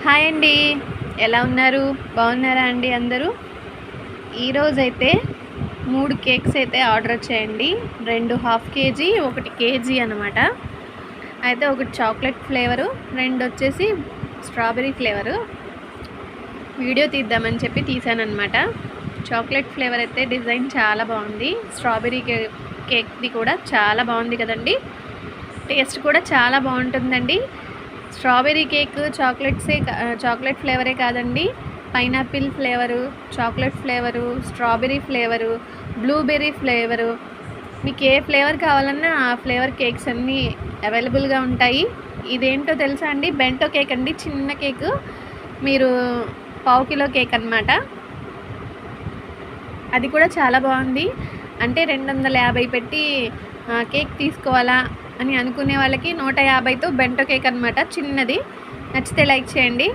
Hi అండి. ఎలా ఉన్నారు? బాగున్నారా అండి అందరూ? ఈరోజైతే 3 కేక్స్ అయితే ఆర్డర్ వచ్చాయండి. 2 హాఫ్ కేజీ, 1 కేజీ అనమాట. అయితే ఒకటి చాక్లెట్ ఫ్లేవరు, 2 వచ్చేసి స్ట్రాబెర్రీ ఫ్లేవరు. వీడియో తీద్దామని చెప్పి తీసానమాట. చాక్లెట్ ఫ్లేవర్ అయితే డిజైన్ చాలా బాగుంది. స్ట్రాబెర్రీ కేక్ది కూడా చాలా బాగుంది కదండి. టేస్ట్ కూడా చాలా బాగుంటుందండి. స్ట్రాబెర్రీ కేక్ చాక్లెట్ ఫ్లేవరే కాదండి, pineapple flavour, chocolate flavour, strawberry flavour, blueberry flavour, మీకు ఏ ఫ్లేవర్ కావాలన్నా ఆ ఫ్లేవర్ కేక్స్ అన్నీ అవైలబుల్గా ఉంటాయి. ఇదేంటో తెలుసా అండి? బెంటో కేక్ అండి, చిన్న కేకు. మీరు 1/2 కిలో కేక్ అనమాట. అది కూడా చాలా బాగుంది. అంటే 250 పెట్టి కేక్ తీసుకోవాలా అని అనుకునే వాళ్ళకి 150తో బెంటో కేక్ అనమాట, చిన్నది. నచ్చితే లైక్ చేయండి.